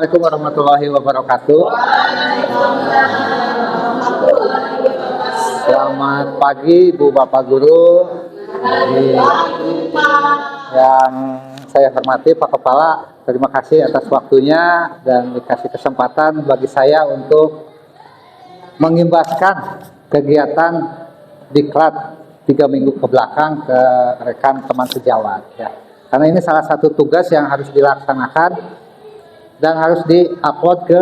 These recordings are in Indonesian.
Assalamualaikum warahmatullahi wabarakatuh. Selamat pagi Ibu Bapak Guru yang saya hormati Pak Kepala. Terima kasih atas waktunya dan dikasih kesempatan bagi saya untuk mengimbaskan kegiatan diklat 3 minggu ke belakang ke rekan teman sejawat ya. Karena ini salah satu tugas yang harus dilaksanakan dan harus diupload ke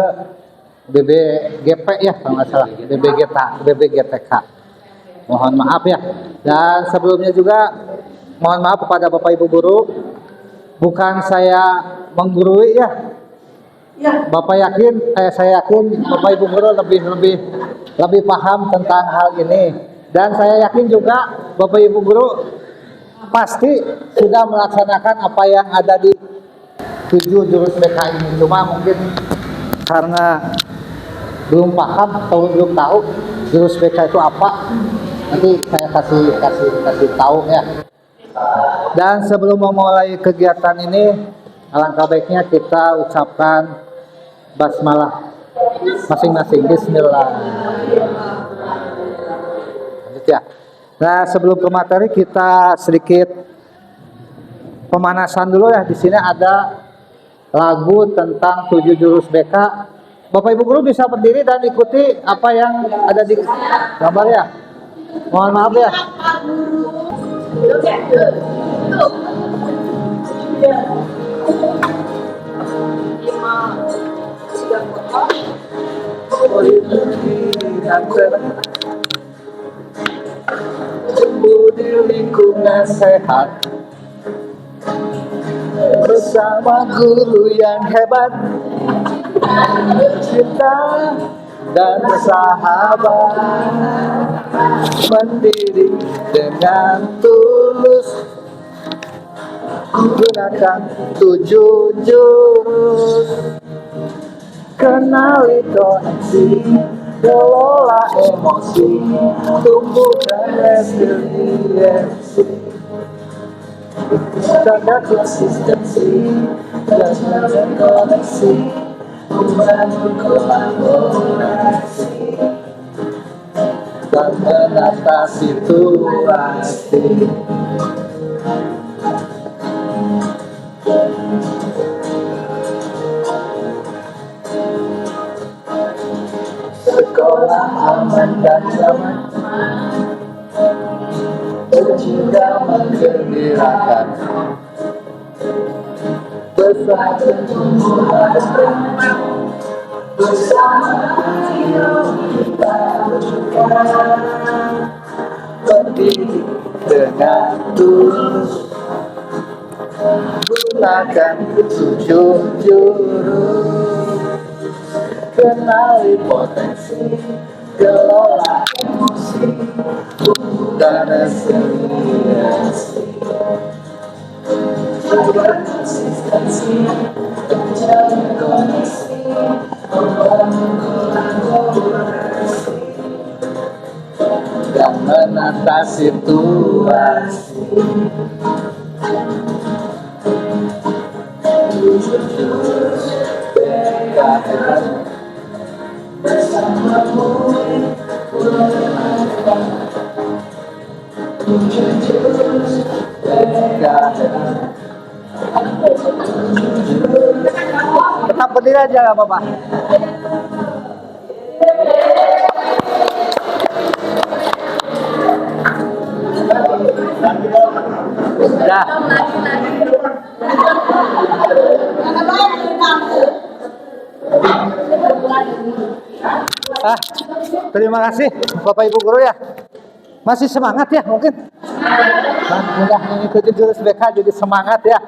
BBGP ya kalau nggak salah, BBGTK. Mohon maaf ya. Dan sebelumnya juga mohon maaf kepada Bapak Ibu guru, bukan saya menggurui ya. Saya yakin Bapak Ibu guru lebih paham tentang hal ini. Dan saya yakin juga Bapak Ibu guru pasti sudah melaksanakan apa yang ada di 7 jurus BK ini. Cuma mungkin karena belum paham atau belum tahu jurus BK itu apa, nanti saya kasih tahu ya. Dan sebelum memulai kegiatan ini, alangkah baiknya kita ucapkan basmalah masing-masing. Bismillah. Lanjut ya. Nah, sebelum ke materi kita sedikit pemanasan dulu ya. Di sini ada lagu tentang 7 jurus BK. Bapak Ibu guru bisa berdiri dan ikuti apa yang ada di gambar ya. Mohon maaf ya. Tumbuh di lingkungan sehat bersama guru yang hebat, cinta dan bersahabat, mendidik dengan tulus, gunakan 7 jurus, kenali koneksi, kelola emosi, tumbuhkan resiliensi, jaga konsistensi, dan koneksi, membangun kolaborasi, dan menata situasi. Sekolah aman dan nyaman, juga menggembirakan, bersatu tumbuhan bersama kita berdiri dengan tulus, gunakan 7 jurus, kenali potensi, kelola emosi, dan resiliensi, buat konsistensi, menjaga koneksi, membangun kolaborasi, dan menata situasi. 7 jurus BKR bersamamu, tetap berdiri aja nggak apa-apa. Udah. Terima kasih Bapak Ibu guru ya. Masih semangat ya mungkin. Udah mengikuti jurus BK jadi semangat ya.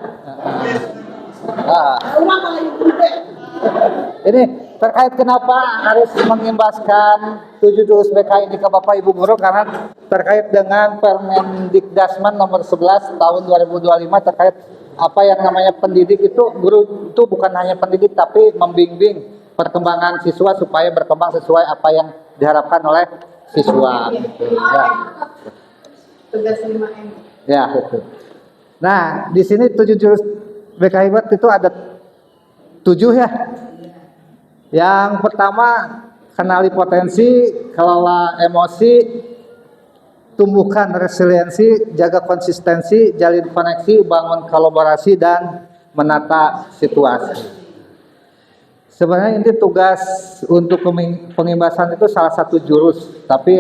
Ini terkait kenapa harus mengimbaskan 7 jurus BK ini ke Bapak Ibu guru, karena terkait dengan Permendikdasmen nomor 11 tahun 2025 terkait apa yang namanya pendidik itu. Guru itu bukan hanya pendidik tapi membimbing perkembangan siswa supaya berkembang sesuai apa yang diharapkan oleh siswa. Ya. Tugas 5M. Ya, itu. Nah, di sini 7 jurus BK Hebat itu ada 7 ya. Yang pertama, kenali potensi, kelola emosi, tumbuhkan resiliensi, jaga konsistensi, jalin koneksi, bangun kolaborasi, dan menata situasi. Sebenarnya ini tugas untuk pengimbasan itu salah satu jurus, tapi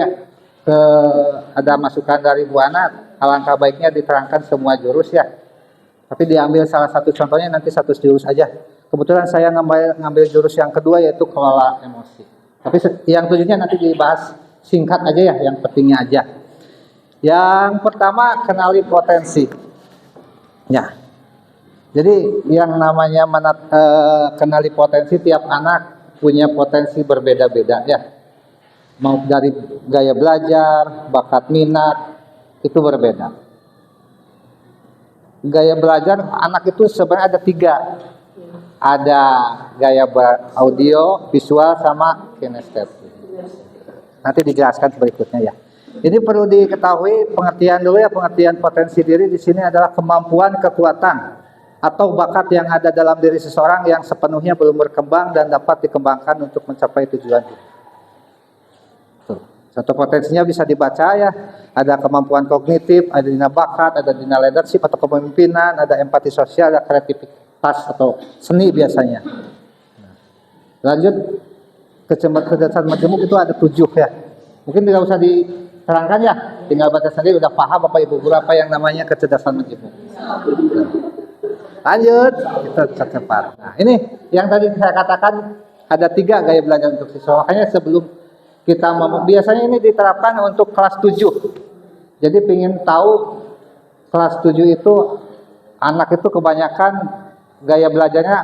ada masukan dari Bu Ana, alangkah baiknya diterangkan semua jurus ya. Tapi diambil salah satu contohnya nanti satu jurus aja. Kebetulan saya ngambil jurus yang kedua yaitu kelola emosi. Tapi yang tujuhnya nanti dibahas singkat aja ya, yang pentingnya aja. Yang pertama, kenali potensi. Ya. Jadi yang namanya kenali potensi, tiap anak punya potensi berbeda-beda ya. Mau dari gaya belajar, bakat minat, itu berbeda. Gaya belajar anak itu sebenarnya ada 3. Ada gaya audio, visual, sama kinestetik. Nanti dijelaskan berikutnya ya. Ini perlu diketahui pengertian dulu ya, pengertian potensi diri di sini adalah kemampuan, kekuatan atau bakat yang ada dalam diri seseorang yang sepenuhnya belum berkembang dan dapat dikembangkan untuk mencapai tujuan hidup. Satu potensinya bisa dibaca ya, ada kemampuan kognitif, ada dina bakat, ada dina leadership atau kepemimpinan, ada empati sosial, ada kreativitas atau seni biasanya. Lanjut, kecerdasan majemuk itu ada 7 ya. Mungkin tidak usah diterangkan ya, tinggal baca sendiri udah paham Bapak Ibu Guru apa yang namanya kecerdasan majemuk. Lanjut, kita cepat. Nah, ini yang tadi saya katakan ada 3 gaya belajar untuk siswa. Makanya sebelum kita biasanya ini diterapkan untuk kelas 7. Jadi ingin tahu kelas 7 itu anak itu kebanyakan gaya belajarnya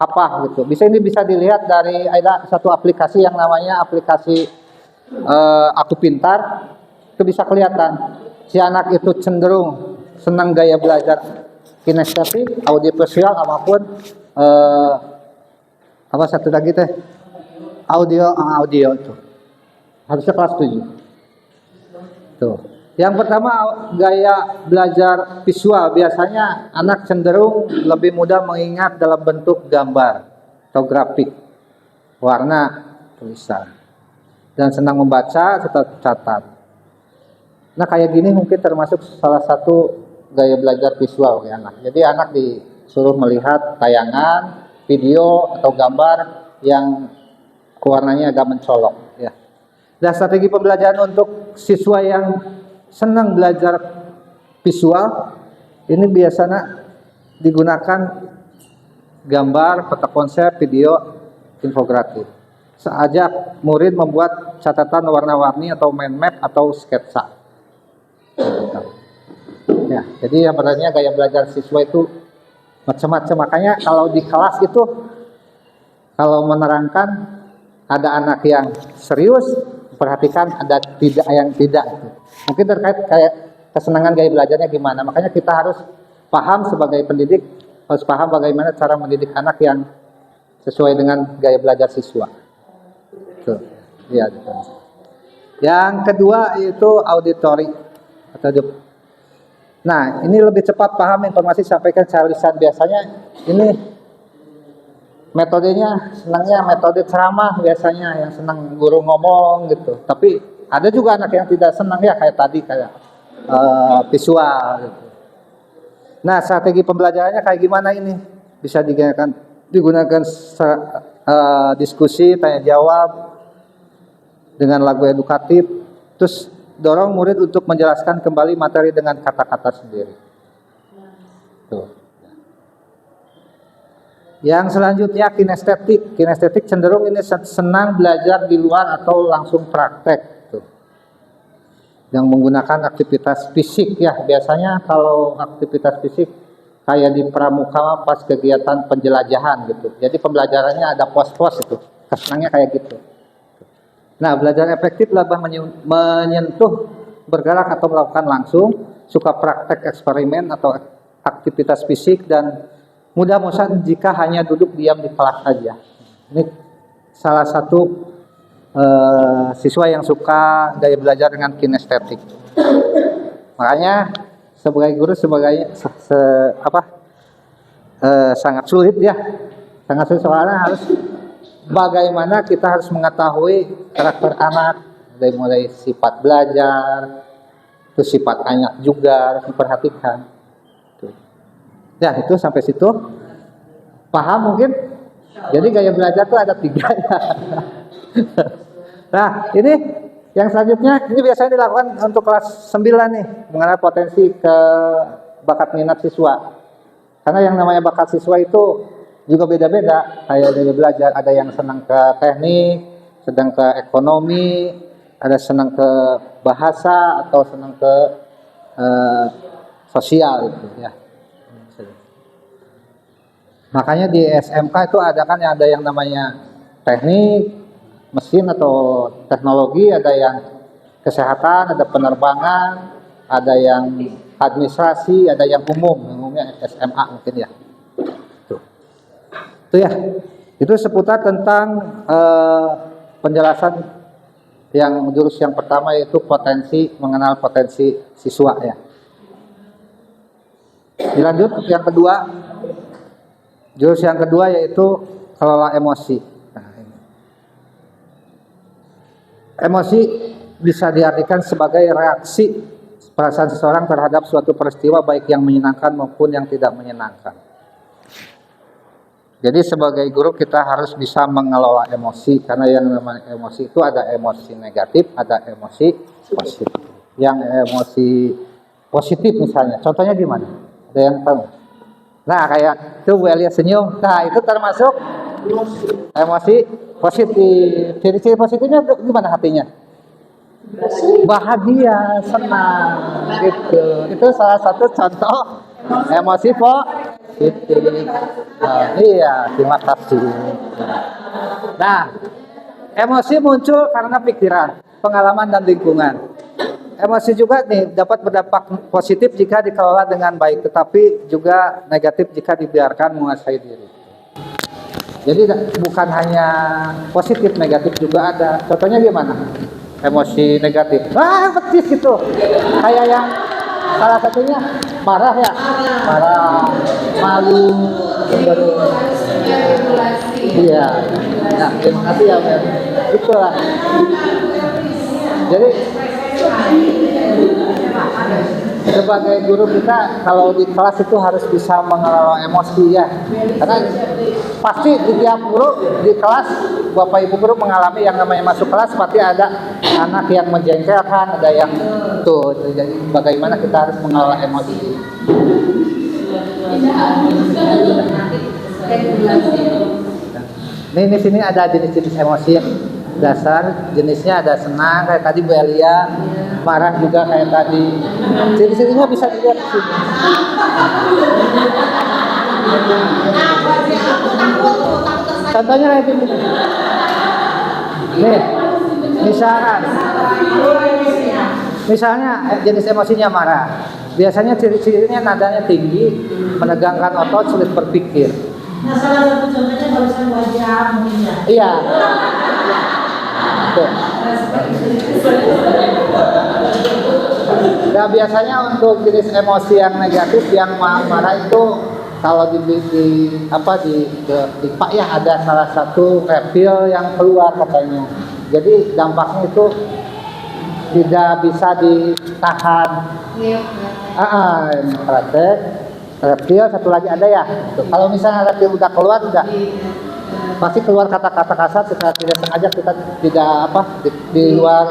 apa gitu. Ini bisa dilihat dari ada satu aplikasi yang namanya aplikasi Aku Pintar. Itu bisa kelihatan si anak itu cenderung senang gaya belajar kinestetik, audiovisual, maupun apa satu lagi teh audio itu harusnya kelas 7 tuh. Yang pertama gaya belajar visual, biasanya anak cenderung lebih mudah mengingat dalam bentuk gambar atau grafik, warna, tulisan, dan senang membaca serta catat. Nah kayak gini mungkin termasuk salah satu gaya belajar visual ya anak. Jadi anak disuruh melihat tayangan, video atau gambar yang warnanya agak mencolok ya. Dan strategi pembelajaran untuk siswa yang senang belajar visual ini biasanya digunakan gambar, peta konsep, video, infografis. Seajak murid membuat catatan warna-warni atau mind map atau sketsa. Ya, jadi yang pertanyaan gaya belajar siswa itu macam-macam. Makanya kalau di kelas itu kalau menerangkan ada anak yang serius, perhatikan ada yang tidak. Mungkin terkait kayak kesenangan gaya belajarnya gimana. Makanya kita harus paham sebagai pendidik, harus paham bagaimana cara mendidik anak yang sesuai dengan gaya belajar siswa. Tuh, ya. Yang kedua itu auditory atau nah, ini lebih cepat paham informasi disampaikan secara lisan. Biasanya ini metodenya senangnya metode ceramah biasanya, yang senang guru ngomong gitu. Tapi ada juga anak yang tidak senang ya kayak tadi kayak visual gitu. Nah, strategi pembelajarannya kayak gimana ini? Bisa digunakan diskusi, tanya jawab dengan lagu edukatif. Terus dorong murid untuk menjelaskan kembali materi dengan kata-kata sendiri. Tuh. Yang selanjutnya kinestetik. Kinestetik cenderung ini senang belajar di luar atau langsung praktek. Tuh. Yang menggunakan aktivitas fisik ya. Biasanya kalau aktivitas fisik kayak di pramuka pas kegiatan penjelajahan gitu. Jadi pembelajarannya ada pos-pos itu. Kesenangnya kayak gitu. Nah, belajar efektif lebih menyentuh, bergerak atau melakukan langsung, suka praktek eksperimen atau aktivitas fisik, dan mudah bosan jika hanya duduk diam di kelas saja. Ini salah satu siswa yang suka gaya belajar dengan kinestetik. Makanya sebagai guru sangat sulit ya, sangat sulit soalnya harus bagaimana kita harus mengetahui karakter anak, dari mulai sifat belajar, terus sifat anak juga harus diperhatikan. Tuh. Ya itu sampai situ paham mungkin. Jadi gaya belajar tuh ada 3 ya. Nah ini yang selanjutnya, ini biasanya dilakukan untuk kelas 9 nih, mengenai potensi ke bakat minat siswa. Karena yang namanya bakat siswa itu juga beda-beda. Kayak dari belajar, ada yang senang ke teknik, sedang ke ekonomi, ada senang ke bahasa, atau senang ke sosial gitu ya. Makanya di SMK itu ada yang namanya teknik, mesin atau teknologi, ada yang kesehatan, ada penerbangan, ada yang administrasi, ada yang umumnya SMA mungkin ya. Itu ya. Itu seputar tentang penjelasan yang jurus yang pertama, yaitu mengenal potensi siswa ya. Dilanjut yang kedua. Jurus yang kedua yaitu kelola emosi. Nah, ini. Emosi bisa diartikan sebagai reaksi perasaan seseorang terhadap suatu peristiwa, baik yang menyenangkan maupun yang tidak menyenangkan. Jadi sebagai guru kita harus bisa mengelola emosi, karena yang namanya emosi itu ada emosi negatif, ada emosi positif. Yang emosi positif misalnya, contohnya gimana? Ada yang tahu? Nah kayak itu Bu Elia senyum, nah itu termasuk emosi positif. Ciri-ciri positifnya gimana hatinya? Bahagia, senang, gitu. Itu salah satu contoh emosi positif. Iya, terima kasih. Nah, emosi muncul karena pikiran, pengalaman dan lingkungan. Emosi juga nih dapat berdampak positif jika dikelola dengan baik, tetapi juga negatif jika dibiarkan menguasai diri. Jadi bukan hanya positif, negatif juga ada. Contohnya gimana? Emosi negatif, betis gitu. Kayak yang salah satunya marah ya, marah, malu, cemberut. Iya. Nah, terima kasih ya, Mer. Itulah. Jadi sebagai guru kita kalau di kelas itu harus bisa mengelola emosi ya, karena pasti di tiap guru di kelas, Bapak Ibu guru mengalami yang namanya masuk kelas pasti ada anak yang menjengkelkan, ada yang tuh. Jadi bagaimana kita harus mengelola emosi. Ini di sini ada jenis-jenis emosi yang dasar, jenisnya ada senang kayak tadi Bu Elia, marah juga kayak tadi. Ciri-cirinya bisa dilihat di sini. Contohnya kayak gini. Nih, misalnya jenis emosinya marah. Biasanya ciri-cirinya nadanya tinggi, menegangkan otot, sulit berpikir. Nah, salah satu contohnya barisan wajah mungkin ya. Iya. Nah, biasanya untuk jenis emosi yang negatif yang marah itu kalau di Pak ya ada salah satu reptil yang keluar katanya. Jadi dampaknya itu tidak bisa ditahan. Praktek reptil, satu lagi ada ya. Kalau misalnya reptil udah keluar udah pasti keluar kata-kata kasar secara tidak sengaja, kita tidak di luar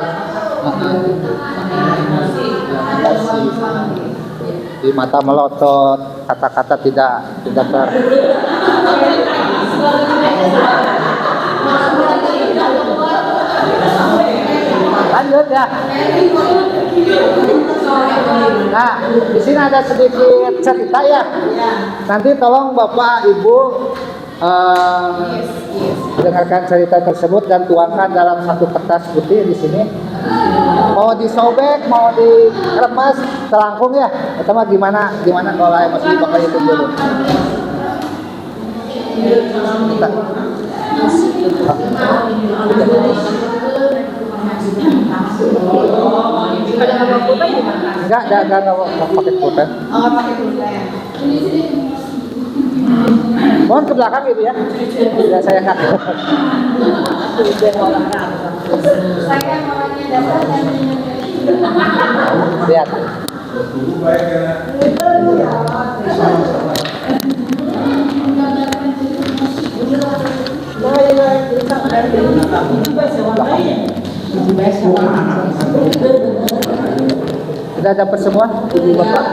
di mata melotot, kata-kata tidak ter lanjut ya. Nah, di sini ada sedikit cerita ya. Nanti tolong Bapak Ibu dengarkan cerita tersebut dan tuangkan dalam satu kertas putih di sini. Mau disobek, mau diremas, telangkung ya. Atau gimana kalau emosi Bapak itu dulu. Enggak pakai pulpen. Oh, pakai pulpen. Mohon ke belakang Ibu ya. Tidak saya kakak. Saya orangnya dasar dan Lihat. Sudah dapat semua Ibu Bapak?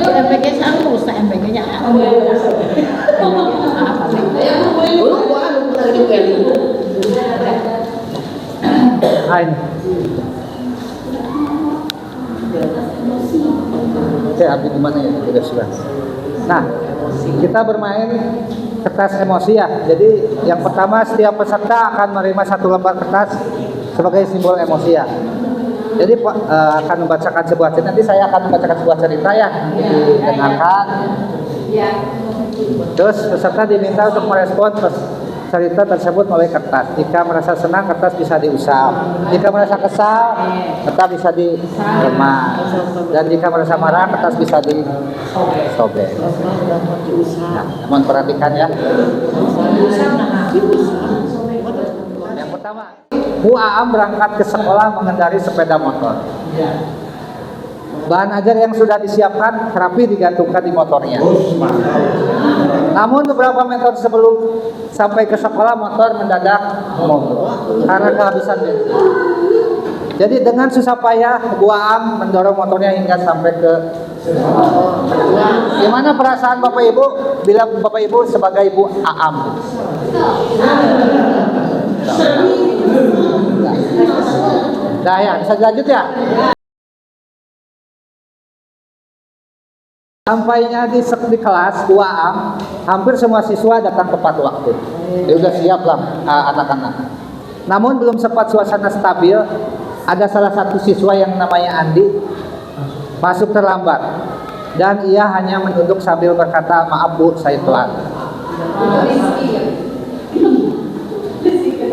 MPG saya rusak, MPG-nya. Ini. Saya ambil di mana ya? Sudah. Nah, kita bermain kertas emosi ya. Jadi yang pertama setiap peserta akan menerima satu lembar kertas sebagai simbol emosi ya. Jadi akan membacakan sebuah cerita. Nanti saya akan membacakan sebuah cerita ya, didengarkan. Terus peserta diminta untuk merespon cerita tersebut melalui kertas. Jika merasa senang, kertas bisa diusap. Jika merasa kesal, kertas bisa diremas. Dan jika merasa marah, kertas bisa disobek. Nah, mohon perhatikan ya. Yang pertama, Bu Aam berangkat ke sekolah mengendarai sepeda motor. Bahan ajar yang sudah disiapkan rapi digantungkan di motornya. Namun beberapa meter sebelum sampai ke sekolah motor mendadak mogok karena kehabisan bensin. Jadi dengan susah payah Bu Aam mendorong motornya hingga sampai ke sekolah. Gimana perasaan Bapak Ibu bila Bapak Ibu sebagai Bu Aam? Nah ya, bisa lanjut ya. Sampainya di kelas 2A, hampir semua siswa datang tepat waktu. Ya udah siap lah anak-anak. Namun belum sempat suasana stabil, ada salah satu siswa yang namanya Andi masuk terlambat. Dan ia hanya menunduk sambil berkata, "Maaf Bu, saya telat."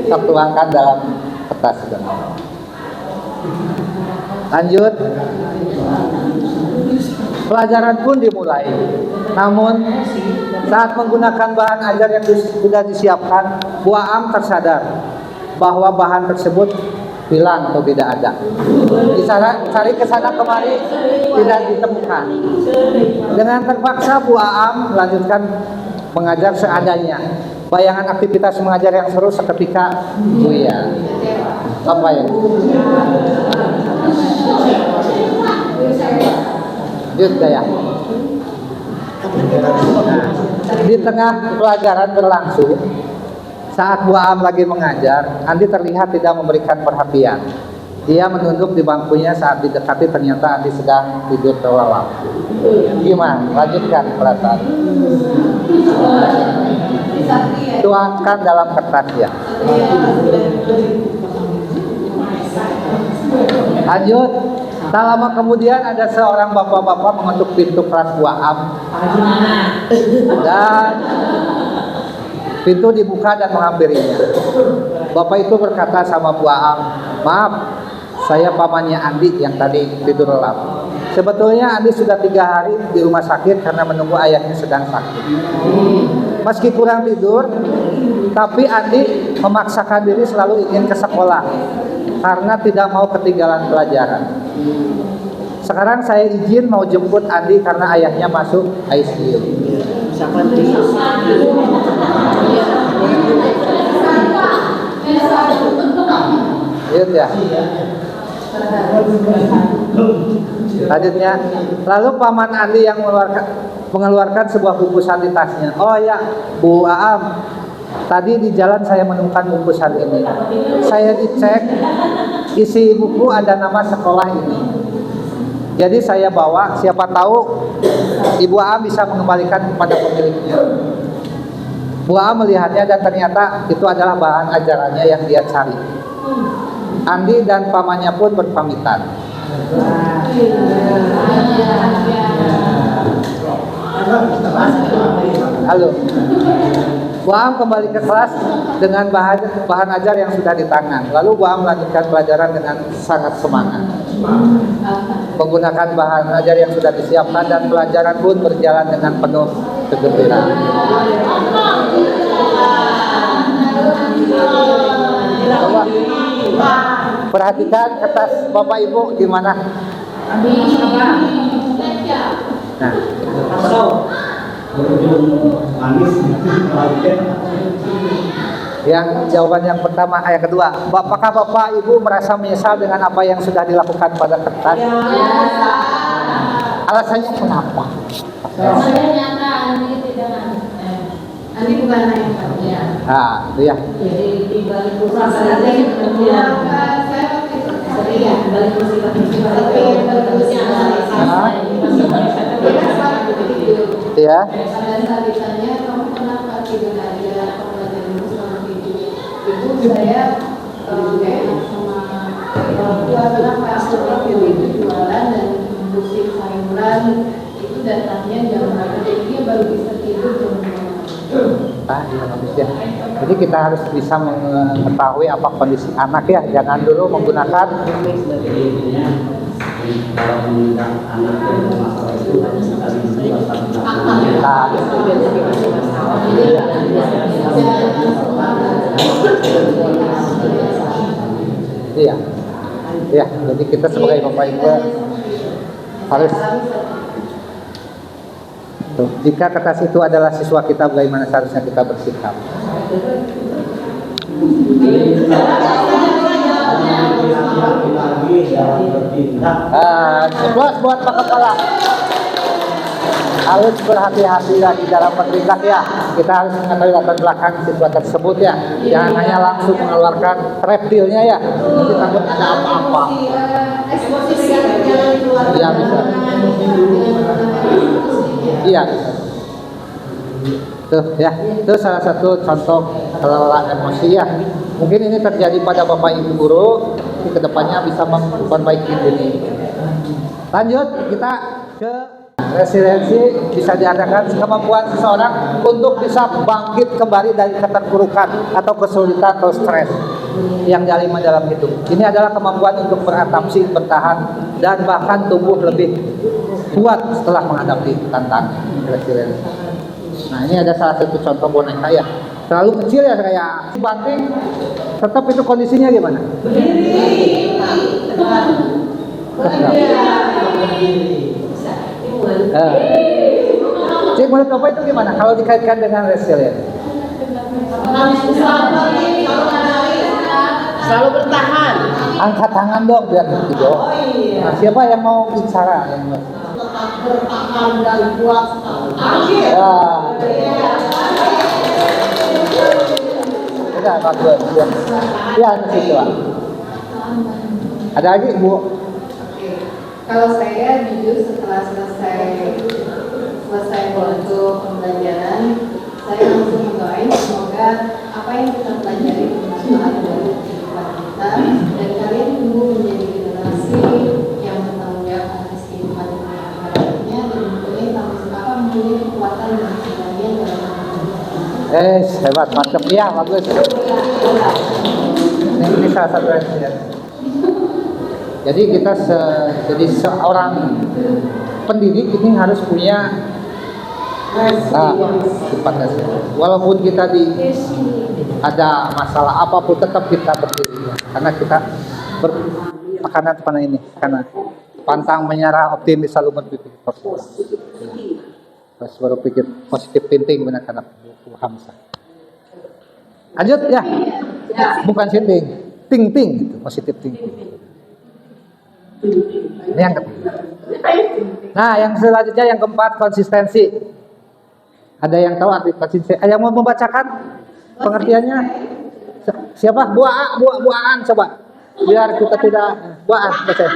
Kita tuangkan dalam kertas. Lanjut. Pelajaran pun dimulai. Namun saat menggunakan bahan ajar yang sudah disiapkan, Bu Aam tersadar bahwa bahan tersebut hilang atau tidak ada. Cari ke sana kemari tidak ditemukan. Dengan terpaksa Bu Aam melanjutkan mengajar seadanya. Bayangan aktivitas mengajar yang seru seketika buyar. Apa ya? Lanjut ya. Di tengah pelajaran berlangsung, saat Bu Aam lagi mengajar, Andi terlihat tidak memberikan perhatian. Dia menunduk di bangkunya saat didekati ternyata Andi sedang tidur terlelap. Gimana? Lanjutkan perasaan. Tuangkan dalam kertas ya. Lanjut. Tak lama kemudian ada seorang bapak-bapak mengetuk pintu kelas Bu Aam. Dan pintu dibuka dan menghampirinya. Bapak itu berkata sama Bu Aam, "Maaf, saya pamannya Andi yang tadi tidur lelap. Sebetulnya Andi sudah 3 hari di rumah sakit karena menunggu ayahnya sedang sakit. Meski kurang tidur, tapi Andi memaksakan diri selalu ingin ke sekolah karena tidak mau ketinggalan pelajaran. Sekarang saya izin mau jemput Andi karena ayahnya masuk ICU." Lihat ya. Lanjutnya, lalu paman Andi yang mengeluarkan sebuah bungkusan di tasnya. "Oh ya, Bu Aam, tadi di jalan saya menemukan bungkusan ini. Saya dicek, isi buku ada nama sekolah ini. Jadi saya bawa, siapa tahu Ibu Aam bisa mengembalikan kepada pemiliknya." Bu Aam melihatnya dan ternyata itu adalah bahan ajarannya yang dia cari. Andi dan pamannya pun berpamitan. Halo. Bu Aam kembali ke kelas dengan bahan ajar yang sudah di tangan. Lalu Bu Aam melanjutkan pelajaran dengan sangat semangat. Menggunakan bahan ajar yang sudah disiapkan dan pelajaran pun berjalan dengan penuh segembira. Coba perhatikan kertas Bapak Ibu gimana? Nah, yang jawaban yang pertama, yang kedua, apakah Bapak Ibu merasa menyesal dengan apa yang sudah dilakukan pada kertas? Alasannya kenapa? Saya nyata Andi tidak Andi bukan yang kerja. Nah, itu ya. Jadi di balik usaha saya kemudian Saya waktu itu tapi ya balik musibah tapi balik usaha Ya. pada saat ditanya kamu kenapa tidur aja kamu belajar dulu selama tidur itu saya kayak sama orang tua kenapa waktu itu jualan dan musik sayuran itu datangnya jam berapa jadi dia baru bisa tidur jam Iya, bagus ya. Jadi kita harus bisa mengetahui apa kondisi anak ya. Jangan dulu menggunakan nah, iya. Ya, jadi kita sebagai Bapak Ibu harus tuh, jika kertas itu adalah siswa kita, bagaimana seharusnya kita bersikap? Plus buat Pak Kepala, harus berhati-hati di dalam bertindak ya. Kita harus mengetahui latar belakang siswa tersebut ya. Jangan hanya langsung mengeluarkan reptilnya ya. Nanti takut ada apa-apa. eksposisi jalan di luar Iya bisa. Iya. Tuh ya, itu salah satu contoh kelola emosi ya. Mungkin ini terjadi pada Bapak Ibu guru, di kedepannya bisa memperbaiki ini. Lanjut, kita ke resiliensi. Bisa diadakan kemampuan seseorang untuk bisa bangkit kembali dari keterpurukan atau kesulitan atau stres yang dialami dalam hidup. Ini adalah kemampuan untuk beradaptasi, bertahan, dan bahkan tumbuh lebih kuat setelah menghadapi tantangan resiliensi. Nah, ini ada salah satu contoh boneka ya. Terlalu kecil ya kayak banting, tetap itu kondisinya gimana? Cik, menurut Bapak itu gimana kalau dikaitkan dengan resiliensi? selalu bertahan. Angkat tangan dong biar ngerti dong. Nah, siapa yang mau bicara? Bertahan dan kuat. Ya. Enggak, bagus. Ya, ya di situ, Pak. Ada lagi, Bu? Kalau saya jujur setelah selesai untuk pembelajaran, saya langsung mendoain semoga apa yang kita pelajari bermanfaat bagi kehidupan kita dan kalian tumbuh menjadi generasi yang bertanggung jawab atas kehidupan dunia akhiratnya dan mempunyai kekuatan dan kebahagiaan dalam hidup. Hebat, mantap ya, bagus. Ini salah satu ya. Jadi kita jadi seorang pendidik ini harus punya sifat resiliensi. Walaupun kita ada masalah apapun tetap kita berdiri karena kita bertekanan pada ini karena pantang menyerah, optimis, selalu berpikir positif. Terus berpikir positif thinking benar kata Bu Hamzah. Lanjut ya. Bukan thinking, gitu, positif thinking. Ini yang ketiga. Nah, yang selanjutnya yang keempat, konsistensi. Ada yang tahu arti konsistensi? Yang mau membacakan pengertiannya? Siapa? Bu Aan coba. Biar kita tidak Bu Aan baca.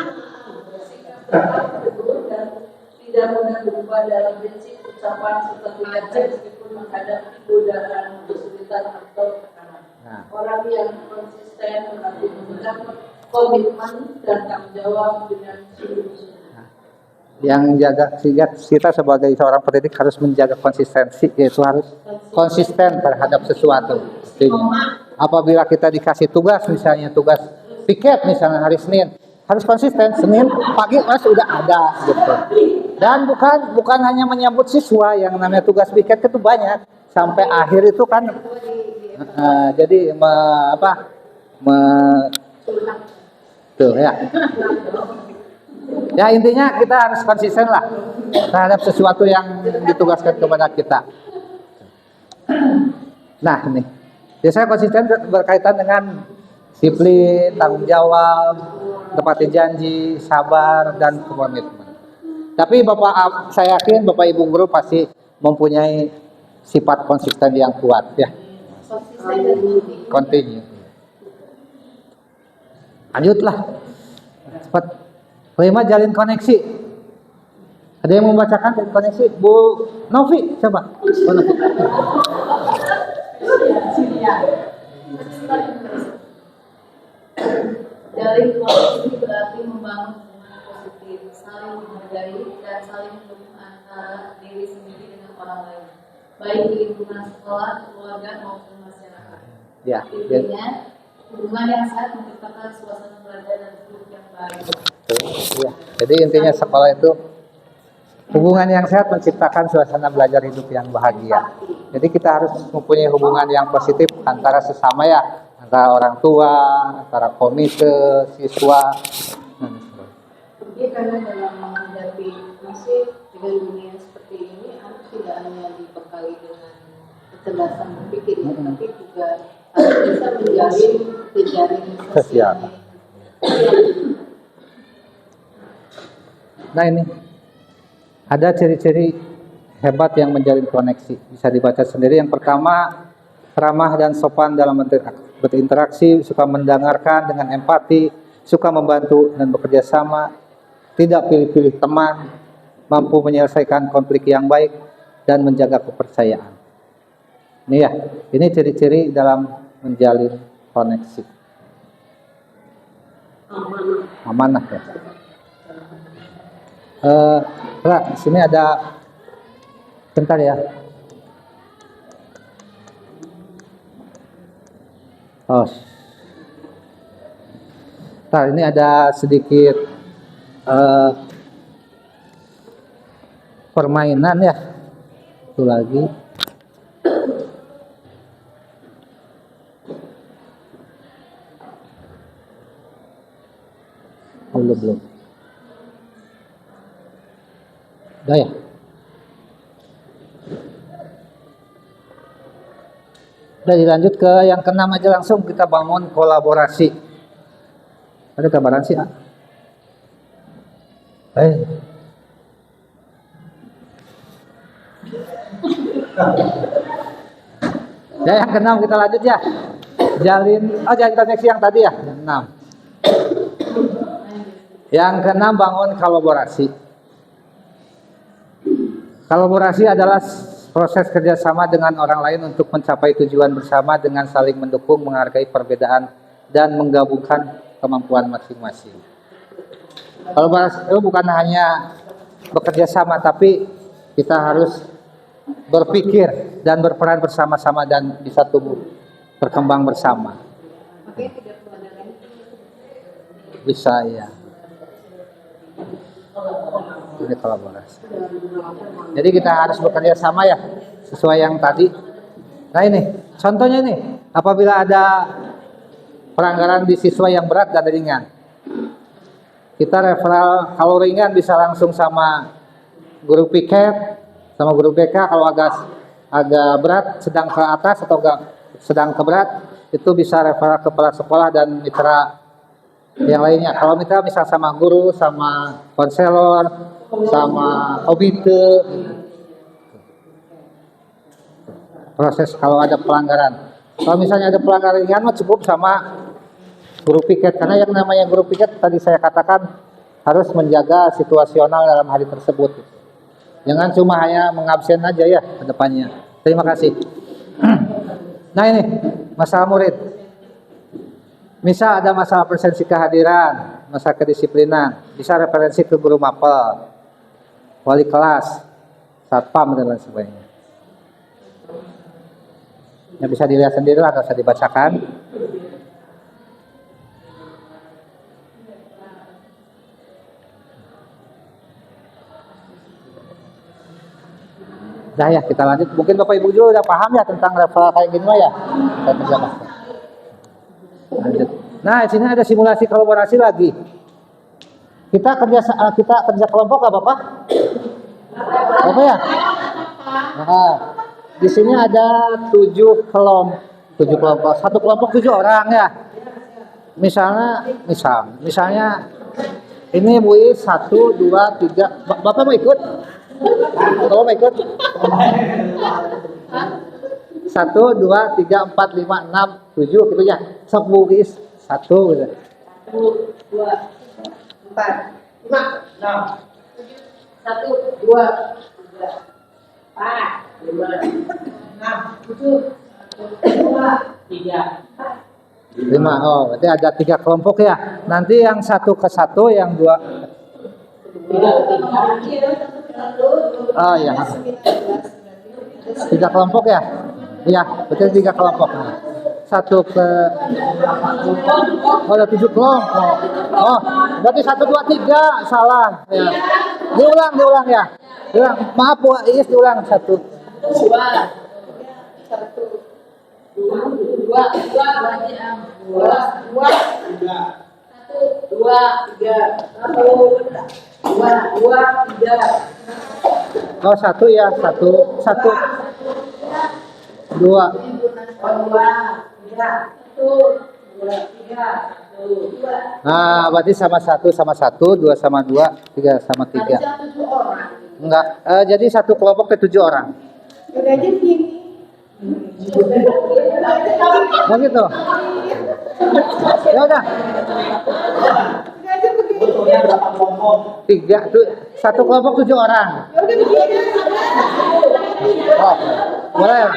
Tidak mudah berubah dalam prinsip ucapan seperti baca meskipun menghadapi godaan, kesulitan atau tekanan. Orang yang konsisten berarti memegang komitmen dan tanggung jawab dengan sungguh-sungguh. Yang jaga kita sebagai seorang pendidik harus menjaga konsistensi, yaitu harus konsisten terhadap sesuatu. Apabila kita dikasih tugas, misalnya tugas piket misalnya hari Senin, harus konsisten. Senin pagi harus sudah ada gitu. Dan bukan hanya menyambut siswa, yang namanya tugas piket itu banyak sampai akhir itu kan. Jadi tuh ya. Ya intinya kita harus konsisten lah terhadap sesuatu yang ditugaskan kepada kita. Nah ini, ya saya konsisten berkaitan dengan disiplin, tanggung jawab, tepati janji, sabar dan komitmen. Tapi saya yakin Bapak Ibu guru pasti mempunyai sifat konsisten yang kuat ya. Konsisten dan Continue. Lanjutlah. Cepat. Kelima, jalin koneksi. Ada yang membacakan jalin koneksi? Bu Novi, coba. Bu Novi. Jalin koneksi berarti membangun hubungan positif, saling menghargai dan saling mendukung antara diri sendiri dengan orang lain, baik di lingkungan sekolah, keluarga maupun masyarakat. Ya. Intinya, hubungan yang sehat menciptakan suasana belajar dan hidup yang baik. Ya. Jadi intinya sekolah itu hubungan yang sehat menciptakan suasana belajar hidup yang bahagia. Jadi kita harus mempunyai hubungan yang positif antara sesama ya, antara orang tua, antara komite, siswa. Jadi karena dalam menghadapi masih dengan dunia seperti ini, harus tidak hanya dibekali dengan kecerdasan berpikir, tapi juga harus bisa menjalin jejaring Sosial. Nah ini ada ciri-ciri hebat yang menjalin koneksi. Bisa dibaca sendiri. Yang pertama, ramah dan sopan dalam berinteraksi, suka mendengarkan dengan empati, suka membantu dan bekerja sama, tidak pilih-pilih teman, mampu menyelesaikan konflik yang baik, dan menjaga kepercayaan. Ini ya, ini ciri-ciri dalam menjalin koneksi. Amanah ya. Di sini ada, bentar ya. Ini ada sedikit permainan ya. Itu lagi. Belum. Udah ya. Udah dilanjut ke yang keenam aja langsung, kita bangun kolaborasi. Ada gambaran sih? Ya yang keenam kita lanjut ya. Jalin koneksi yang tadi ya, yang 6. Yang keenam, bangun kolaborasi. Kolaborasi adalah proses kerjasama dengan orang lain untuk mencapai tujuan bersama dengan saling mendukung, menghargai perbedaan, dan menggabungkan kemampuan masing-masing. Kolaborasi itu bukan hanya bekerja sama, tapi kita harus berpikir dan berperan bersama-sama dan bisa tumbuh berkembang bersama. Bisa ya. Ini kolaborasi. Jadi kita harus bekerja sama ya, sesuai yang tadi. Nah ini, contohnya nih, apabila ada pelanggaran di siswa yang berat dan ringan, kita referral. Kalau ringan bisa langsung sama guru piket, sama guru BK. Kalau agak berat, sedang ke atas atau sedang ke berat, itu bisa referral ke kepala sekolah dan mitra yang lainnya. Kalau mitra bisa sama guru, sama konselor, sama komite. Proses kalau ada pelanggaran. Kalau misalnya ada pelanggaran ringan, cukup sama guru piket. Karena yang namanya guru piket tadi saya katakan harus menjaga situasional dalam hari tersebut. Jangan cuma hanya mengabsen aja ya ke depannya. Terima kasih. Nah ini masalah murid. Misal ada masalah presensi kehadiran, masalah kedisiplinan, bisa referensi ke guru mapel, wali kelas, satpam dan lain sebagainya. Ya bisa dilihat sendiri lah, nggak usah dibacakan. Dah ya, kita lanjut. Mungkin Bapak Ibu juga udah paham ya tentang referral kayak gini mah ya. Kita kerjakan. Lanjut. Nah, di sini ada simulasi kolaborasi lagi. Kita kerja kelompok nggak Bapak? Bapak ya? Nah, di sini ada 7 kelompok. Satu kelompok 7 orang ya. Misalnya ini Bu Is 1, 2, 3. Bapak mau ikut? Bapak mau ikut? 1, 2, 3, 4, 5, 6, 7 gitu ya. Sok Bu Is 1 gitu. 2, 4, 5, 6, 1, 2, 3, 4, 5, 6, 7, 2, 3, 5. Oh, berarti ada 3 kelompok ya. Nanti yang 1 ke 1, yang 2. Oh iya. 3 kelompok ya? Iya, betul 3 kelompok. 1 ke ada 7 kelompok. Oh, berarti 1, 2, 3 salah ya. Diulang ya. Maaf Bu Is, diulang 1. 2, 3. Oh, 1 ya, 1, 2. Nah, berarti sama 1 sama 1, 2 sama 2, 3 sama 3. Enggak, jadi satu kelompok ke 7 orang. Oh gitu. Ya udah. 3 tuh, satu kelompok 7 orang. Oh, boleh.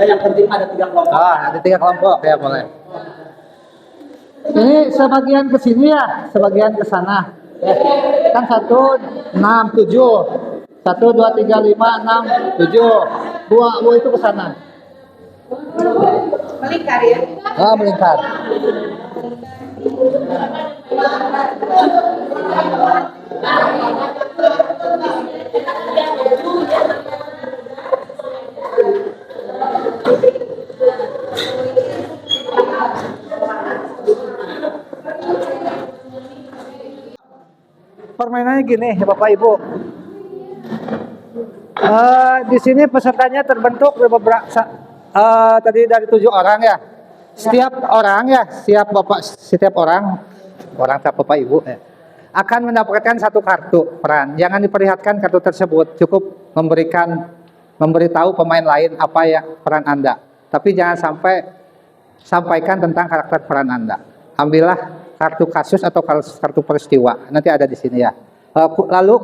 Yang penting ada 3 kelompok. Oh, ada 3 kelompok ya boleh. Ini sebagian ke sini ya, sebagian ke sana. Ya. Kan 1, 6, 7. 1, 2, 3, 5, 6, 7. 2 itu ke sana. Melingkar ya. Oh, melingkar. Permainannya gini, Bapak Ibu. Di sini pesertanya terbentuk beberapa tadi dari 7 orang ya. Setiap orang tak Bapak Ibu akan mendapatkan 1 kartu peran. Jangan diperlihatkan kartu tersebut, cukup memberitahu pemain lain apa yang peran Anda. Tapi jangan sampai sampaikan tentang karakter peran Anda. Ambillah kartu kasus atau kartu peristiwa. Nanti ada di sini ya. Lalu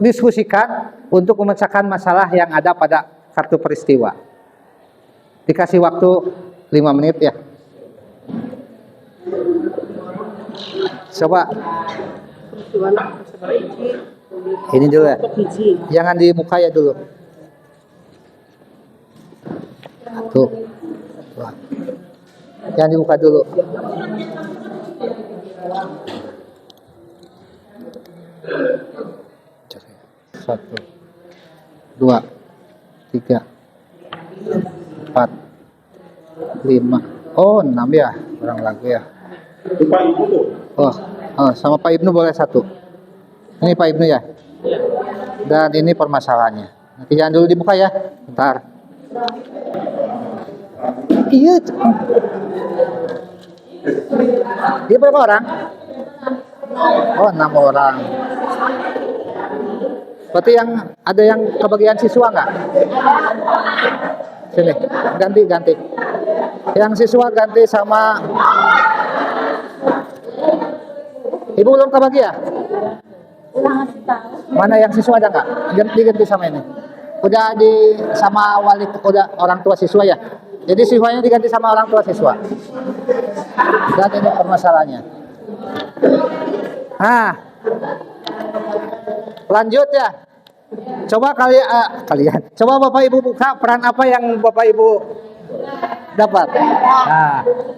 diskusikan untuk memecahkan masalah yang ada pada kartu peristiwa. Dikasih waktu 5 menit ya. Coba. Ini dulu ya. Jangan dibuka ya dulu. 1, 2. Jangan dibuka dulu. 1, 2, 3, 4, 5. Oh, 6 ya. Kurang lagi ya. Pak Ibu tuh. Oh, sama Pak Ibnu boleh 1. Ini Pak Ibnu ya. Dan ini permasalahannya. Nanti jangan dulu dibuka ya. Bentar. Iya. Dia berapa orang? Oh, 6 orang. Berarti ada yang kebagian siswa nggak? Sini, ganti. Yang siswa ganti sama. Ibu belum kebagi ya? Mana yang siswa ada nggak? Ganti sama ini. Udah sama udah orang tua siswa ya. Jadi siswanya diganti sama orang tua siswa. Dan ini permasalahannya. Nah, lanjut ya. Coba kalian, coba Bapak Ibu buka peran apa yang Bapak Ibu Dapat.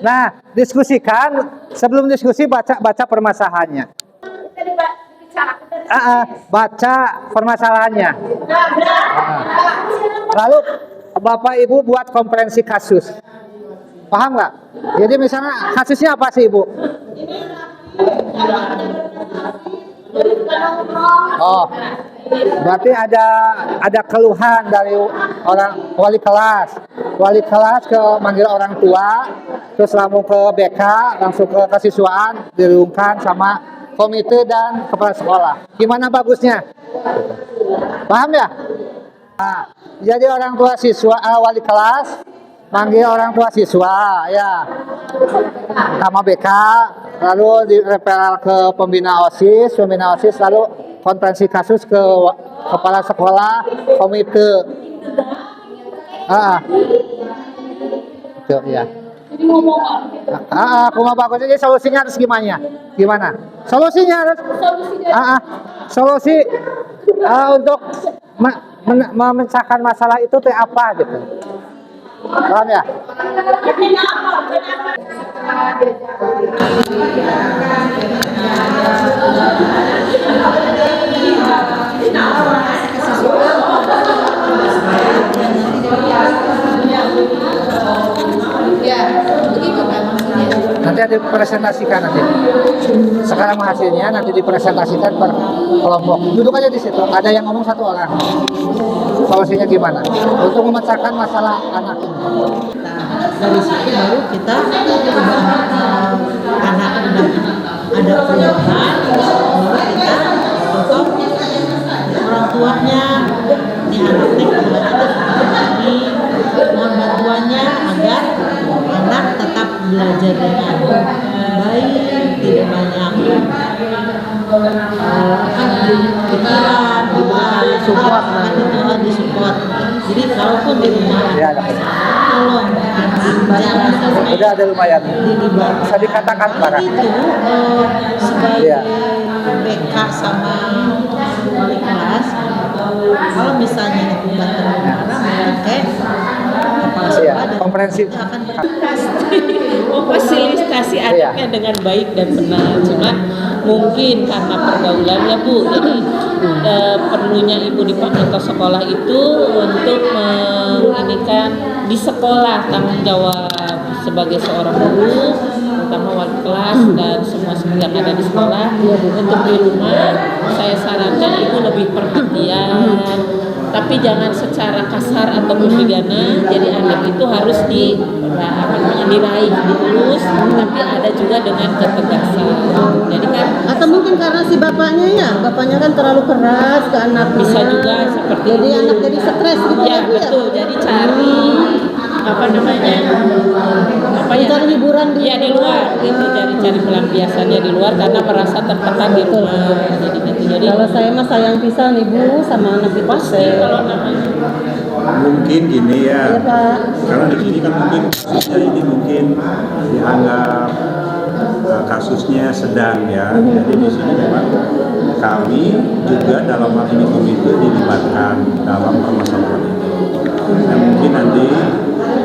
Nah, diskusikan. Sebelum diskusi baca permasalahannya. Baca permasalahannya. Lalu Bapak Ibu buat konferensi kasus. Paham nggak? Jadi misalnya kasusnya apa sih Ibu? Oh, berarti ada keluhan dari orang wali kelas. Wali kelas ke manggil orang tua, terus langsung ke BK, langsung ke kesiswaan, dihubungkan sama komite dan kepala sekolah. Gimana bagusnya? Paham ya? Nah, jadi orang tua siswa, wali kelas manggil orang tua siswa, ya, sama BK, lalu direferal ke pembina OSIS, lalu konferensi kasus ke kepala sekolah, komite. Itu ya. Jadi ngomong Kuma bagus. Jadi solusinya harus gimana? Gimana? Solusinya harus solusi untuk memecahkan masalah itu teh apa gitu. Paham ya? Ya, begitu kan maksudnya. Nanti ada dipresentasikan nanti. Sekarang hasilnya nanti dipresentasikan per kelompok. Duduk aja di situ. Ada yang ngomong satu orang. Solusinya gimana? Untuk memecahkan masalah anak ini. Dari situ baru kita anak udah ada perubahan, baru kita contoh orang tuanya ini anaknya ini mohon bantuannya agar anak tetap belajar dengan baik, tidak banyak pikiran, support, disupport. Jadi kalaupun di rumah tolong jangan sampai Udah ada lumayan. Bisa dikatakan barang. itu sebagai BK sama wali kelas, kalau misalnya itu nggak terlalu marah, memakai kepala Iya, sekolah dan konferensi. kita akan memfasilitasi anaknya dengan baik dan benar. Cuma mungkin karena pergaulannya Bu, jadi perlunya ibu dipanggil ke sekolah itu untuk menginginkan di sekolah tanggung jawab sebagai seorang guru, terutama wali kelas dan semua yang ada di sekolah. Untuk di rumah saya sarankan ibu lebih perhatian, tapi jangan secara kasar ataupun pidana. Jadi anak itu harus diraih, dilurus, tapi ada juga dengan ketegasan. Jadi kan Atau mungkin karena si bapaknya kan terlalu keras ke anaknya. bisa juga seperti Jadi itu. anak jadi stres gitu Ya Bu, betul. Jadi cari Cari hiburan di luar gitu. Cari pelampiasannya di luar karena merasa tertekan di rumah. Jadi gitu. Jadi Kalau saya mah sayang pisah nih Bu sama anak itu. pasti kalau namanya Mungkin gini ya, Iya Pak. karena di sini kan mungkin kasusnya ini mungkin dianggap kasusnya sedang ya. Jadi di sini memang kami juga dalam hal ini komite dilibatkan dalam permasalahan ini. Nah, mungkin nanti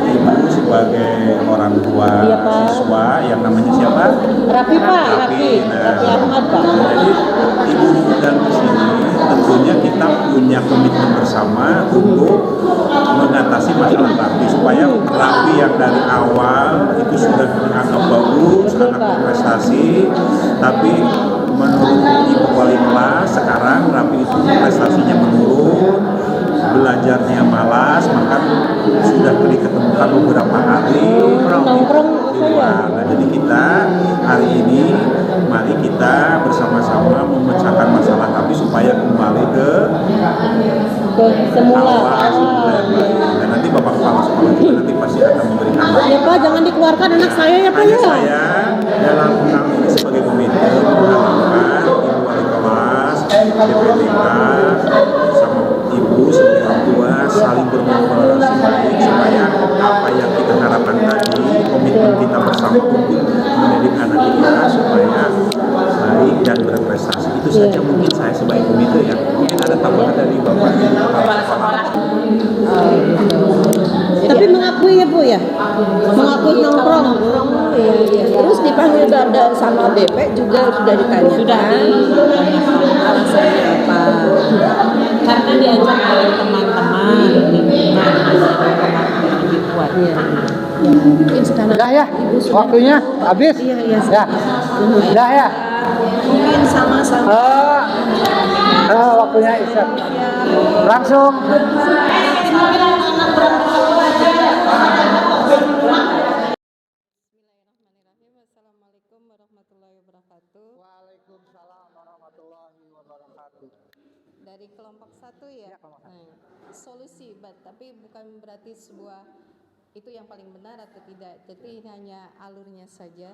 ibu sebagai orang tua Iya, Pak. siswa yang namanya siapa? Rapi Pak, Rapi. Rapi Ahmad Pak. Jadi ibu dan di sini tentunya kita punya komitmen bersama untuk mengatasi masalah Rapi supaya Rapi yang dari awal itu sudah dianggap bagus, anak berprestasi, tapi menurut ibu wali kelas sekarang Rapi itu prestasinya menurun, belajarnya malas, maka sudah diketemukan beberapa hari Nongkrong di luar. Nah, jadi kita hari ini mari kita bersama-sama memecahkan masalah Rapi supaya kembali ke semula. awal semula yang baik. Dan nanti Bapak Kepala Sekolah juga nanti pasti akan memberikan Ya Pak, jangan dikeluarkan anak saya ya Pak hanya ya. saya dalam hal ini sebagai komite mengharapkan ibu wali kelas, DPDK, sama ibu sebagai orang tua saling berkolaborasi baik supaya apa yang kita harapkan tadi, komitmen kita bersama untuk mendidik anak kita supaya baik dan berprestasi. Itu saja mungkin saya sebagai komite ya. Mungkin ada tambahan dari Bapak. Tapi mengakui ya Bu ya. Mengakui nongkrong. Terus dipanggil sama BP juga sudah ditanya. Sudah ditanyakan Alasannya apa? karena diajak oleh teman-teman lingkungan lebih kuat. Iya. Mungkin sekarang Udah ya, Ibu sudah waktunya habis. Iya, iya. Ya, udah ya. mungkin sama-sama Waktunya isya. Langsung. Bismillahirrahmanirrahim. Assalamualaikum warahmatullahi wabarakatuh. Waalaikumsalam warahmatullahi wabarakatuh. Dari kelompok 1 ya. Solusi, tapi bukan berarti sebuah itu yang paling benar atau tidak. Jadi hanya alurnya saja.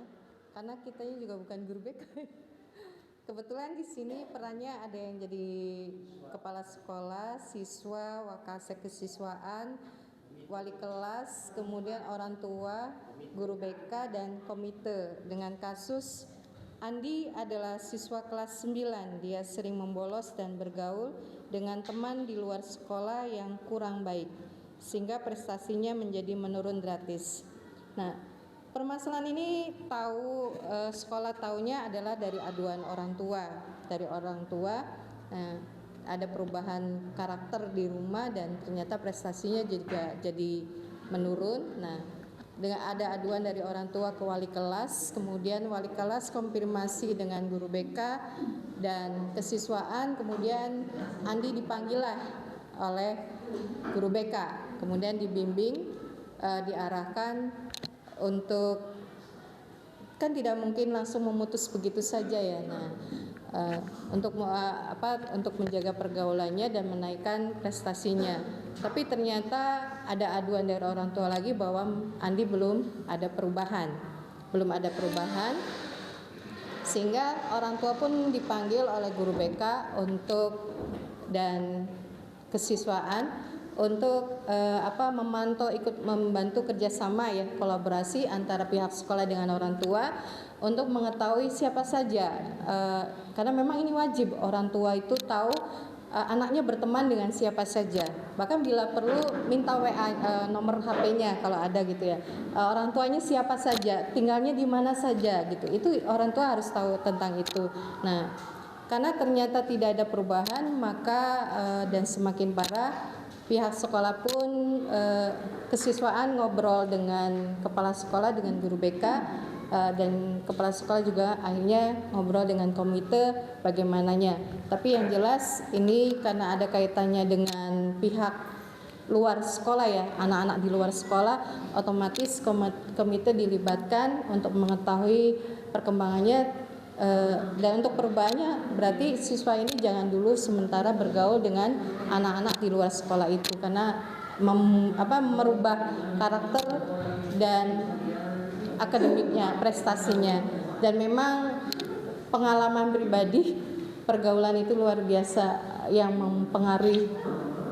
Karena kitanya juga bukan guru BK. Kebetulan di sini perannya ada yang jadi kepala sekolah, siswa, wakasek kesiswaan, wali kelas, kemudian orang tua, guru BK dan komite. Dengan kasus Andi adalah siswa kelas 9. Dia sering membolos dan bergaul dengan teman di luar sekolah yang kurang baik, sehingga prestasinya menjadi menurun drastis. Nah, permasalahan ini sekolah taunya adalah dari aduan orang tua. Dari orang tua, ada perubahan karakter di rumah dan ternyata prestasinya juga jadi menurun. Nah, dengan ada aduan dari orang tua ke wali kelas, kemudian wali kelas konfirmasi dengan guru BK dan kesiswaan, kemudian Andi dipanggillah oleh guru BK, kemudian dibimbing, diarahkan untuk, kan tidak mungkin langsung memutus begitu saja ya. Nah, untuk menjaga pergaulannya dan menaikkan prestasinya. Tapi ternyata ada aduan dari orang tua lagi bahwa Andi belum ada perubahan, sehingga orang tua pun dipanggil oleh guru BK dan kesiswaan untuk membantu kerjasama ya, kolaborasi antara pihak sekolah dengan orang tua untuk mengetahui siapa saja, karena memang ini wajib orang tua itu tahu anaknya berteman dengan siapa saja, bahkan bila perlu minta WA, nomor HP-nya kalau ada gitu ya, orang tuanya siapa saja, tinggalnya di mana saja gitu, itu orang tua harus tahu tentang itu. Nah, karena ternyata tidak ada perubahan, maka dan semakin parah, pihak sekolah pun kesiswaan ngobrol dengan kepala sekolah, dengan guru BK, dan kepala sekolah juga akhirnya ngobrol dengan komite bagaimananya. Tapi yang jelas ini karena ada kaitannya dengan pihak luar sekolah ya, anak-anak di luar sekolah, otomatis komite dilibatkan untuk mengetahui perkembangannya. Dan untuk perubahannya berarti siswa ini jangan dulu sementara bergaul dengan anak-anak di luar sekolah itu, karena merubah karakter dan akademiknya, prestasinya. Dan memang pengalaman pribadi, pergaulan itu luar biasa yang mempengaruhi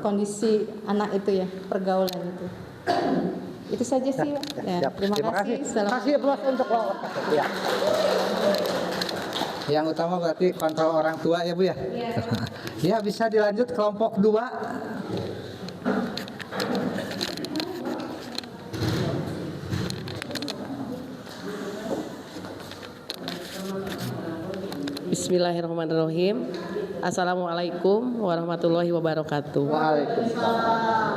kondisi anak itu ya, pergaulan itu. Itu saja sih, Pak. Ya, terima kasih. Terima kasih plus untuk ya. Yang utama berarti kontrol orang tua ya Bu ya. Ya, bisa dilanjut kelompok 2. Bismillahirrahmanirrahim. Assalamualaikum warahmatullahi wabarakatuh. Waalaikumsalam.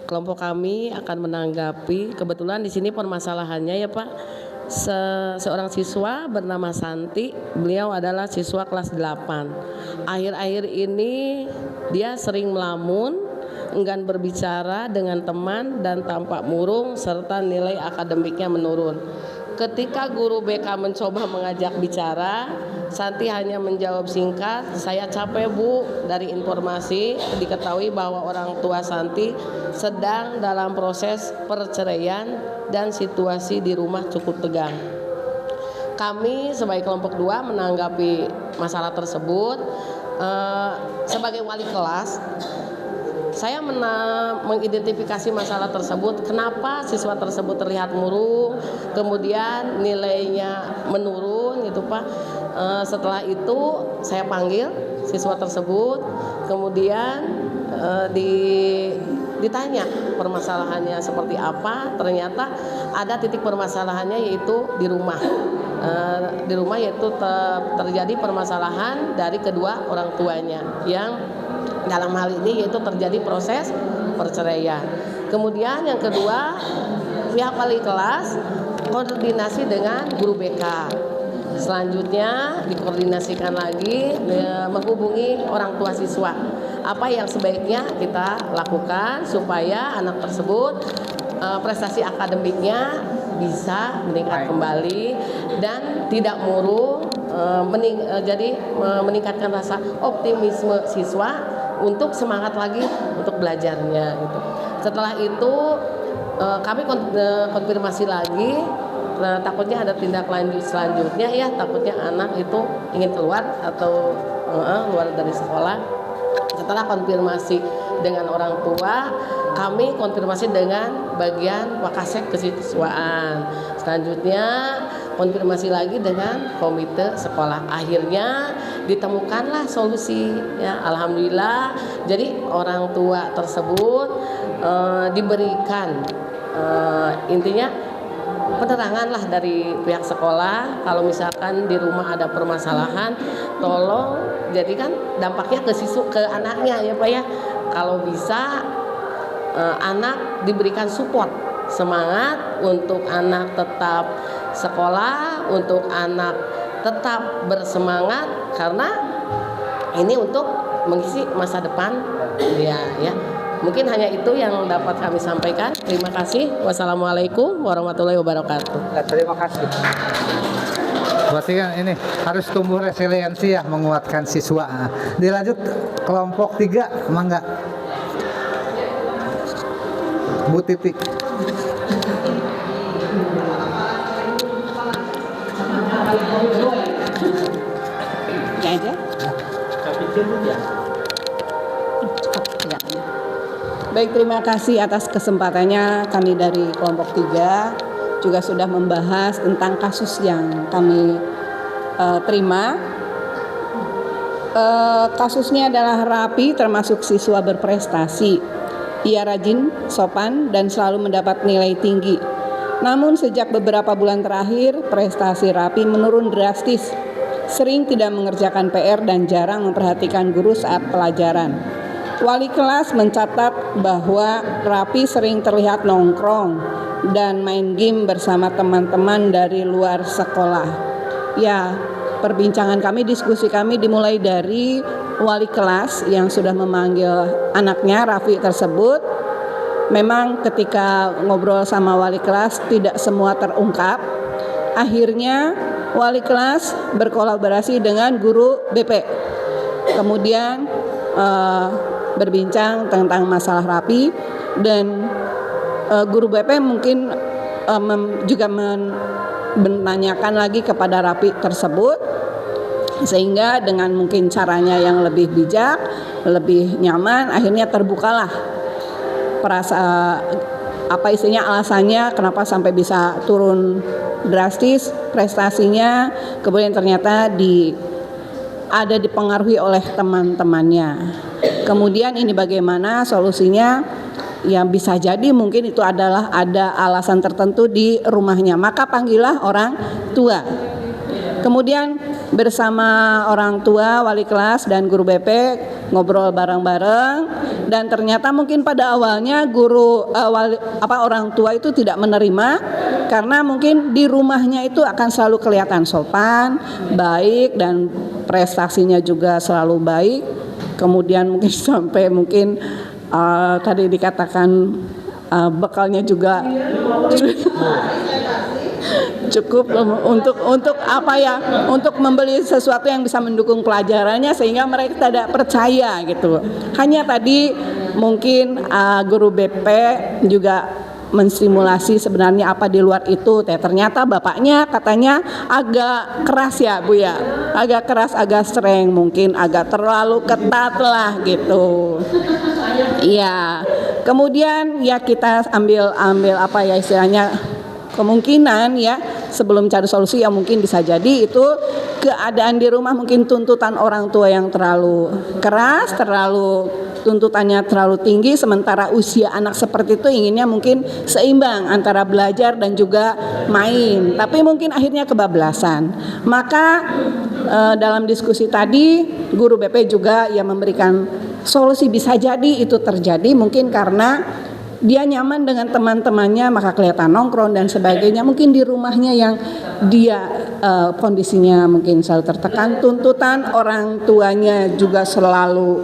Kelompok kami akan menanggapi, kebetulan di sini permasalahannya ya Pak, seorang siswa bernama Santi. Beliau adalah siswa kelas 8. Akhir-akhir ini dia sering melamun, enggan berbicara dengan teman dan tampak murung serta nilai akademiknya menurun. Ketika guru BK mencoba mengajak bicara, Santi hanya menjawab singkat, "Saya capek Bu." Dari informasi diketahui bahwa orang tua Santi sedang dalam proses perceraian dan situasi di rumah cukup tegang. Kami sebagai kelompok 2 menanggapi masalah tersebut. Sebagai wali kelas, saya mengidentifikasi masalah tersebut, kenapa siswa tersebut terlihat murung, kemudian nilainya menurun gitu Pak. Setelah itu saya panggil siswa tersebut, kemudian ditanya permasalahannya seperti apa, ternyata ada titik permasalahannya yaitu di rumah. Di rumah yaitu terjadi permasalahan dari kedua orang tuanya yang dalam hal ini yaitu terjadi proses perceraian. Kemudian yang kedua, pihak wali kelas koordinasi dengan guru BK. Selanjutnya dikoordinasikan lagi menghubungi orang tua siswa. Apa yang sebaiknya kita lakukan supaya anak tersebut prestasi akademiknya bisa meningkat kembali dan tidak murung, jadi meningkatkan rasa optimisme siswa untuk semangat lagi untuk belajarnya gitu. Setelah itu kami konfirmasi lagi. Nah, takutnya ada tindak lanjut selanjutnya ya, takutnya anak itu ingin keluar atau keluar dari sekolah. Setelah konfirmasi dengan orang tua, kami konfirmasi dengan bagian Wakasek kesiswaan. Selanjutnya konfirmasi lagi dengan komite sekolah. Akhirnya ditemukanlah solusi ya, alhamdulillah. Jadi orang tua tersebut diberikan intinya penerangan lah dari pihak sekolah. Kalau misalkan di rumah ada permasalahan, tolong jadikan dampaknya ke anaknya ya Pak ya. Kalau bisa anak diberikan support, semangat untuk anak tetap sekolah, untuk anak tetap bersemangat karena ini untuk mengisi masa depan dia ya. Mungkin hanya itu yang dapat kami sampaikan. Terima kasih. Wassalamualaikum warahmatullahi wabarakatuh. Terima kasih. Berarti kan ini harus tumbuh resiliensi ya, menguatkan siswa. Dilanjut kelompok 3, mangga. Bu Titi. Ya aja. Baik, terima kasih atas kesempatannya. Kami dari kelompok 3 juga sudah membahas tentang kasus yang kami terima. Kasusnya adalah Rapi, termasuk siswa berprestasi. Ia rajin, sopan, dan selalu mendapat nilai tinggi. Namun sejak beberapa bulan terakhir, prestasi Rapi menurun drastis. Sering tidak mengerjakan PR dan jarang memperhatikan guru saat pelajaran. Wali kelas mencatat bahwa Rapi sering terlihat nongkrong dan main game bersama teman-teman dari luar sekolah. Ya, perbincangan kami, diskusi kami dimulai dari wali kelas yang sudah memanggil anaknya Rafi tersebut. Memang ketika ngobrol sama wali kelas tidak semua terungkap. Akhirnya wali kelas berkolaborasi dengan guru BP. Kemudian berbincang tentang masalah Rapi dan guru BP mungkin juga menanyakan lagi kepada Rapi tersebut, sehingga dengan mungkin caranya yang lebih bijak, lebih nyaman, akhirnya terbukalah alasannya kenapa sampai bisa turun drastis prestasinya. Kemudian ternyata ada dipengaruhi oleh teman-temannya. Kemudian ini bagaimana solusinya? Ya bisa jadi mungkin itu adalah ada alasan tertentu di rumahnya. Maka panggillah orang tua. Kemudian bersama orang tua, wali kelas dan guru BP ngobrol bareng-bareng, dan ternyata mungkin pada awalnya orang tua itu tidak menerima karena mungkin di rumahnya itu akan selalu kelihatan sopan, baik, dan prestasinya juga selalu baik. Kemudian mungkin sampai tadi dikatakan bekalnya juga cukup untuk membeli sesuatu yang bisa mendukung pelajarannya, sehingga mereka tidak percaya gitu. Hanya tadi mungkin guru BP juga menstimulasi sebenarnya apa di luar itu. Ternyata bapaknya katanya agak keras ya Bu ya, agak keras, agak streng, mungkin agak terlalu ketat lah gitu. Iya. Kemudian ya kita ambil apa ya istilahnya, kemungkinan ya sebelum cari solusi ya mungkin bisa jadi itu keadaan di rumah, mungkin tuntutan orang tua yang terlalu keras, terlalu tuntutannya terlalu tinggi, sementara usia anak seperti itu inginnya mungkin seimbang antara belajar dan juga main, tapi mungkin akhirnya kebablasan. Maka dalam diskusi tadi guru BP juga yang memberikan solusi, bisa jadi itu terjadi mungkin karena dia nyaman dengan teman-temannya maka kelihatan nongkrong dan sebagainya. Mungkin di rumahnya yang dia kondisinya mungkin selalu tertekan, tuntutan orang tuanya juga selalu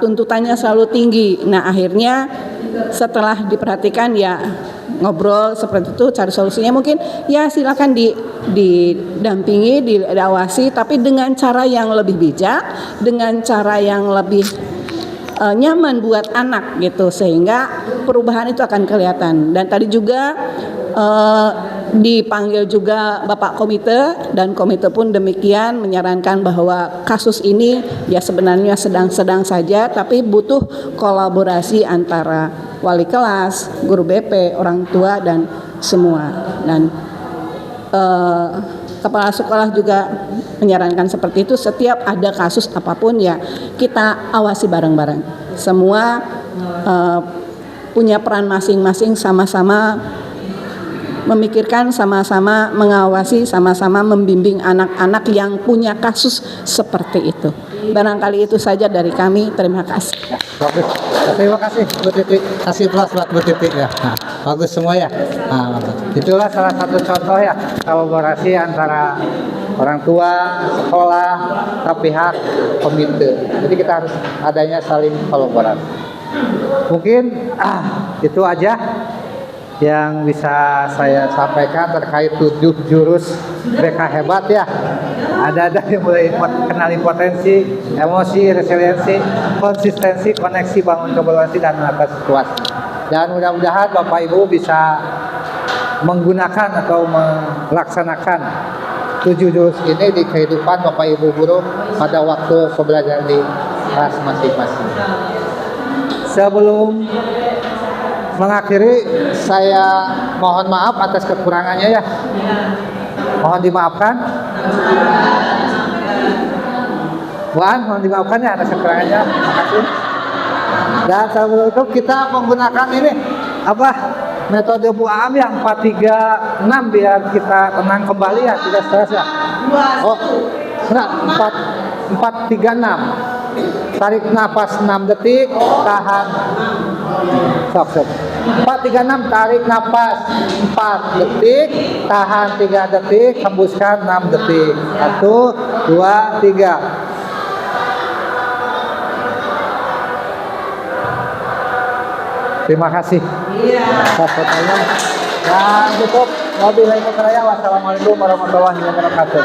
tuntutannya selalu tinggi. Nah akhirnya setelah diperhatikan ya ngobrol seperti itu, cari solusinya, mungkin ya silakan didampingi, diawasi, tapi dengan cara yang lebih bijak, dengan cara yang lebih nyaman buat anak gitu, sehingga perubahan itu akan kelihatan. Dan tadi juga dipanggil juga Bapak Komite, dan komite pun demikian menyarankan bahwa kasus ini ya sebenarnya sedang-sedang saja, tapi butuh kolaborasi antara wali kelas, guru BP, orang tua dan semua. Dan kepala sekolah juga menyarankan seperti itu, setiap ada kasus apapun ya kita awasi bareng-bareng. Semua punya peran masing-masing, sama-sama memikirkan, sama-sama mengawasi, sama-sama membimbing anak-anak yang punya kasus seperti itu. Barangkali itu saja dari kami. Terima kasih. Bagus. Terima kasih Bu Titi. Kasih plus buat Bu Titi ya. Nah, bagus semua ya. Nah, itulah salah satu contoh ya kolaborasi antara orang tua, sekolah, pihak komite. Jadi kita harus adanya saling kolaborasi. Mungkin itu aja yang bisa saya sampaikan terkait 7 jurus BK hebat ya. Ada yang mulai kenali potensi, emosi, resiliensi, konsistensi, koneksi, bangun kolaborasi, dan mengatasi situasi. Dan mudah-mudahan Bapak Ibu bisa menggunakan atau melaksanakan 7 jurus ini di kehidupan Bapak Ibu guru pada waktu pembelajaran di kelas masing-masing. Sebelum mengakhiri, saya mohon maaf atas kekurangannya ya. Mohon dimaafkan. Mohon dimaafkan ya atas kekurangannya. Terima kasih. Dan sebelum itu kita menggunakan ini metode Bu Am yang 436 biar kita tenang kembali ya, tidak stres ya. Oh, enggak, 436. Tarik nafas 6 detik, tahan. Stop. 436, tarik nafas 4 detik, tahan 3 detik, hembuskan 6 detik. 1, 2, 3. Terima kasih. Dan cukup. Wassalamualaikum warahmatullahi wabarakatuh.